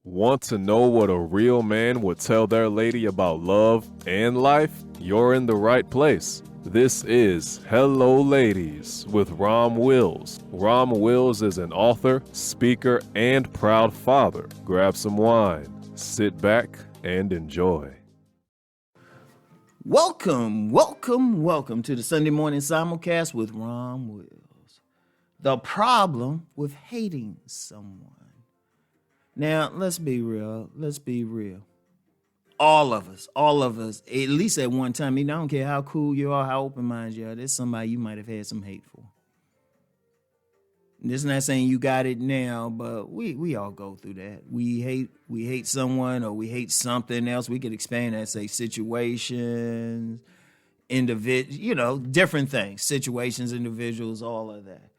Want to know what a real man would tell their lady about love and life? You're in the right place. This is Hello Ladies with Rom Wills. Rom Wills is an author, speaker, and proud father. Grab some wine, sit back, and enjoy. Welcome to the Sunday morning simulcast with Rom Wills. The problem with hating someone. Now, let's be real. All of us, at least at one time, I don't care how cool you are, how open-minded you are, there's somebody you might have had some hate for. This is not saying you got it now, but we all go through that. We hate someone or we hate something else. We could expand that, say situations, different things, situations, individuals, all of that.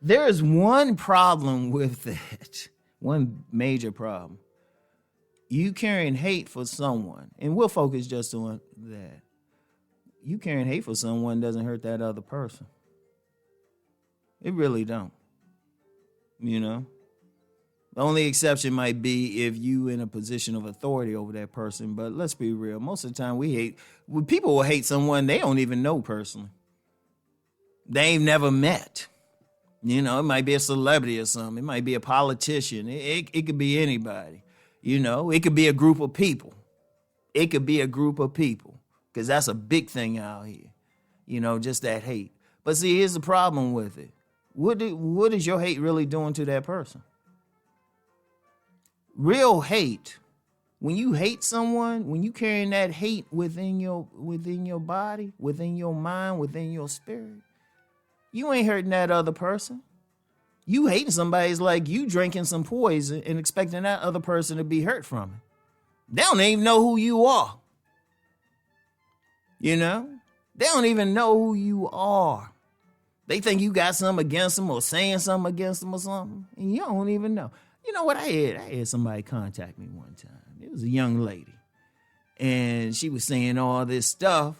There is one problem with that, one major problem. You carrying hate for someone, and we'll focus just on that. You carrying hate for someone doesn't hurt that other person. It really don't. The only exception might be if you in a position of authority over that person. But let's be real. Most of the time when people will hate someone they don't even know personally. They ain't never met. It might be a celebrity or something. It might be a politician. It could be anybody. It could be a group of people. Because that's a big thing out here. Just that hate. But see, here's the problem with it. What is your hate really doing to that person? Real hate. When you hate someone, when you carrying that hate within your body, within your mind, within your spirit, you ain't hurting that other person. You hating somebody is like you drinking some poison and expecting that other person to be hurt from it. They don't even know who you are. They don't even know who you are. They think you got something against them or saying something against them or something, and you don't even know. You know what I had somebody contact me one time. It was a young lady, and she was saying all this stuff,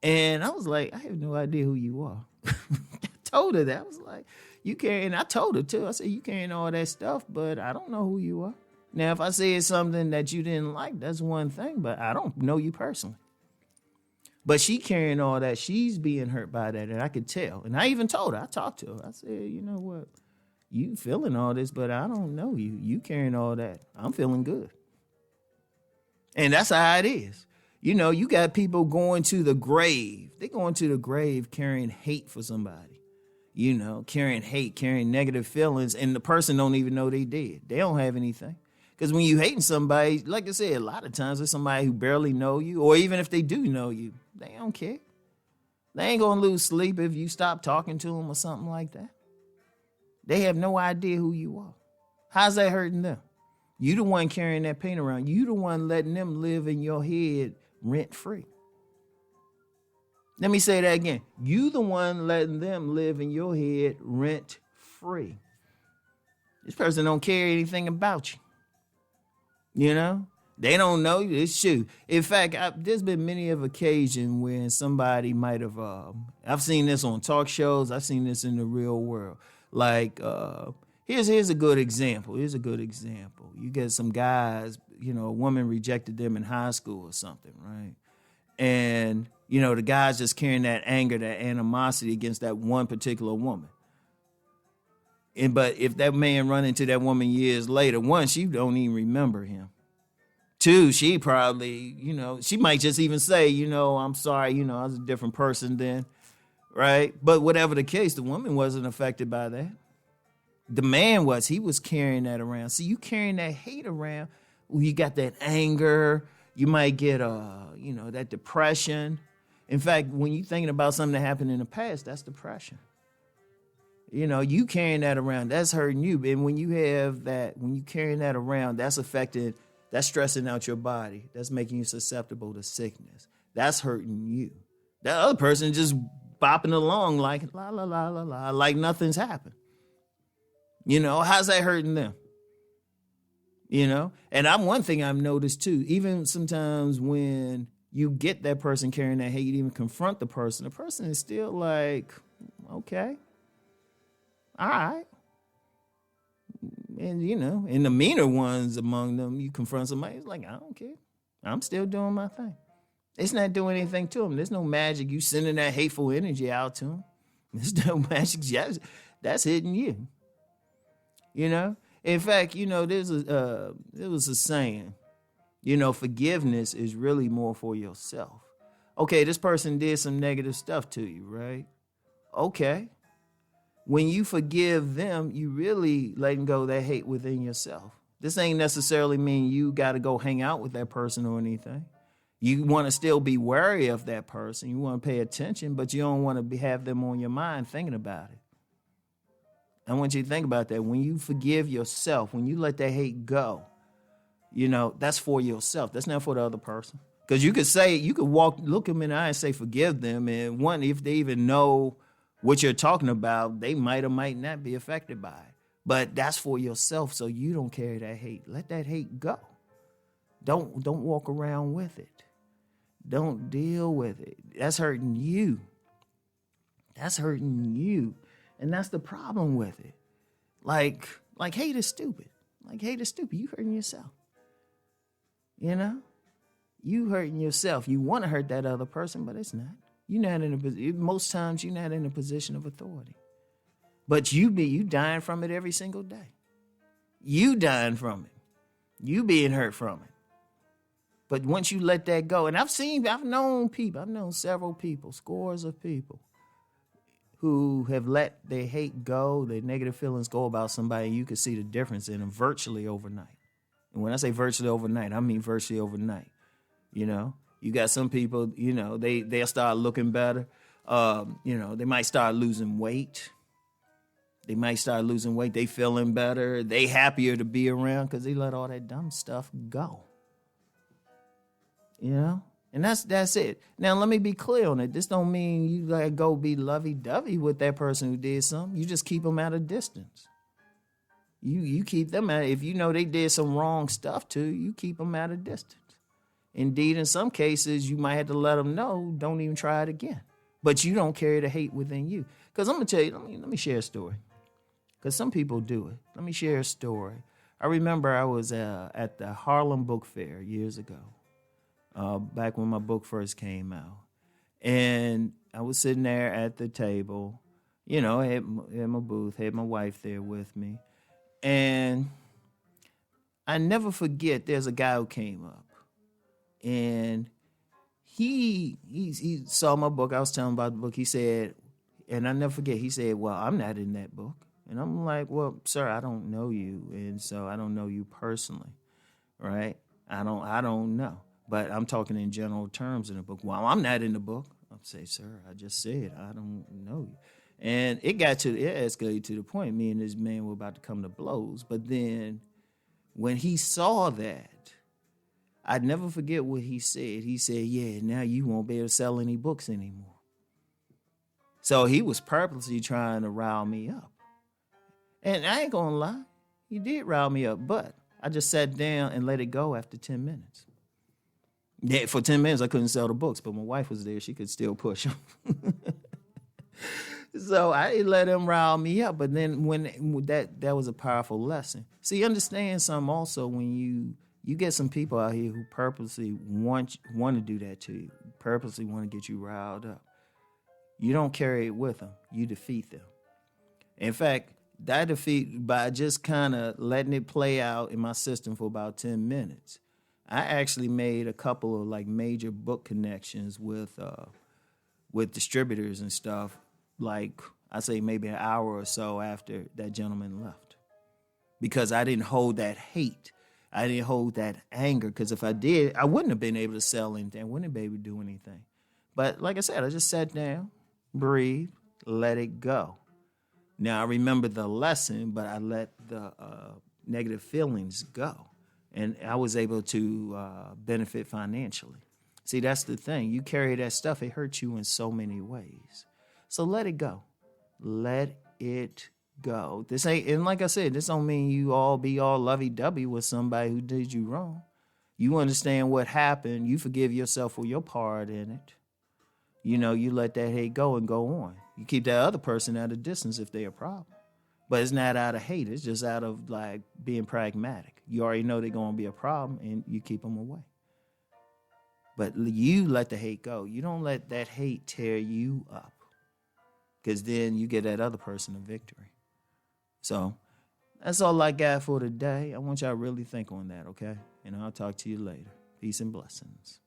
and I was like, I have no idea who you are. I told her that. I was like, you carrying, I told her too. I said, you carrying all that stuff, but I don't know who you are. Now, if I said something that you didn't like, that's one thing, but I don't know you personally. But she carrying all that. She's being hurt by that, and I could tell. And I even told her. I talked to her. I said, you know what? You feeling all this, but I don't know you. You carrying all that. I'm feeling good. And that's how it is. You got people going to the grave. They're going to the grave carrying hate for somebody. Carrying hate, carrying negative feelings, and the person don't even know they did. They don't have anything. Because when you hating somebody, like I said, a lot of times it's somebody who barely know you, or even if they do know you, they don't care. They ain't going to lose sleep if you stop talking to them or something like that. They have no idea who you are. How's that hurting them? You the one carrying that pain around. You the one letting them live in your head rent-free. Let me say that again. You the one letting them live in your head rent-free. This person don't care anything about you. They don't know you. It's true. In fact, there's been many of occasions when somebody might have, I've seen this on talk shows. I've seen this in the real world. Like, here's a good example. You get some guys, a woman rejected them in high school or something, right? And, the guy's just carrying that anger, that animosity against that one particular woman. But if that man run into that woman years later, one, she don't even remember him. Two, she probably, she might just even say, I'm sorry, I was a different person then, right? But whatever the case, the woman wasn't affected by that. The man was. He was carrying that around. See, you carrying that hate around, you got that anger, you might get, that depression. In fact, when you're thinking about something that happened in the past, that's depression. You carrying that around, that's hurting you. And when you have that, when you carrying that around, that's stressing out your body. That's making you susceptible to sickness. That's hurting you. That other person just bopping along like la, la, la, la, la, like nothing's happened. How's that hurting them? And one thing I've noticed too, even sometimes when you get that person carrying that hate, you even confront the person is still like, okay. All right. And, and the meaner ones among them, you confront somebody, it's like, I don't care. I'm still doing my thing. It's not doing anything to them. There's no magic. You sending that hateful energy out to them. There's no magic. That's hitting you. In fact, there was a saying, forgiveness is really more for yourself. Okay, this person did some negative stuff to you, right? Okay. When you forgive them, you really letting go of that hate within yourself. This ain't necessarily mean you got to go hang out with that person or anything. You want to still be wary of that person. You want to pay attention, but you don't want to have them on your mind thinking about it. I want you to think about that. When you forgive yourself, when you let that hate go, that's for yourself. That's not for the other person. Because you could look them in the eye and say, forgive them. And one, if they even know what you're talking about, they might or might not be affected by it. But that's for yourself, so you don't carry that hate. Let that hate go. Don't walk around with it. Don't deal with it. That's hurting you. That's hurting you. And that's the problem with it. Like hate is stupid. Like hate is stupid. You hurting yourself. You hurting yourself. You want to hurt that other person, but it's not. Most times you're not in a position of authority. But you dying from it every single day. You dying from it. You being hurt from it. But once you let that go, and I've known several people, scores of people, who have let their hate go, their negative feelings go about somebody, and you can see the difference in them virtually overnight. And when I say virtually overnight, I mean virtually overnight. You got some people, they'll start looking better. They might start losing weight. They feeling better. They happier to be around because they let all that dumb stuff go. And that's it. Now, let me be clear on it. This don't mean you gotta go be lovey-dovey with that person who did something. You just keep them at a distance. You keep them if they did some wrong stuff to you, you keep them at a distance. Indeed, in some cases, you might have to let them know, don't even try it again. But you don't carry the hate within you. Because I'm going to tell you, let me share a story. Because some people do it. Let me share a story. I remember I was at the Harlem Book Fair years ago, back when my book first came out. And I was sitting there at the table, I had my booth, had my wife there with me. And I never forget, there's a guy who came up. And he saw my book. I was telling him about the book. He said, and I never forget, he said, well, I'm not in that book. And I'm like, well, sir, I don't know you. And so I don't know you personally, right? I don't know. But I'm talking in general terms in the book. Well, I'm not in the book. I'll say, sir, I just said, I don't know you. And it escalated to the point, me and this man were about to come to blows. But then when he saw that, I'd never forget what he said. He said, yeah, now you won't be able to sell any books anymore. So he was purposely trying to rile me up. And I ain't gonna lie, he did rile me up, but I just sat down and let it go after 10 minutes. Yeah, for 10 minutes I couldn't sell the books, but my wife was there. She could still push them. So I didn't let him rile me up. But then when that was a powerful lesson. See, understand something also when you get some people out here who purposely want to do that to you, purposely want to get you riled up. You don't carry it with them. You defeat them. In fact, that defeat, by just kind of letting it play out in my system for about 10 minutes, I actually made a couple of major book connections with distributors and stuff, I say maybe an hour or so after that gentleman left. Because I didn't hold that hate. I didn't hold that anger, because if I did, I wouldn't have been able to sell anything. I wouldn't be able to do anything. But like I said, I just sat down, breathed, let it go. Now, I remember the lesson, but I let the negative feelings go. And I was able to benefit financially. See, that's the thing. You carry that stuff, it hurts you in so many ways. So let it go. Let it go. This ain't, and like I said, this don't mean you all be all lovey-dovey with somebody who did you wrong. You understand what happened. You forgive yourself for your part in it. You let that hate go and go on. You keep that other person at a distance if they're a problem. But it's not out of hate. It's just out of like being pragmatic. You already know they're going to be a problem and you keep them away. But you let the hate go. You don't let that hate tear you up, because then you get that other person a victory. So that's all I got for today. I want y'all to really think on that, okay? And I'll talk to you later. Peace and blessings.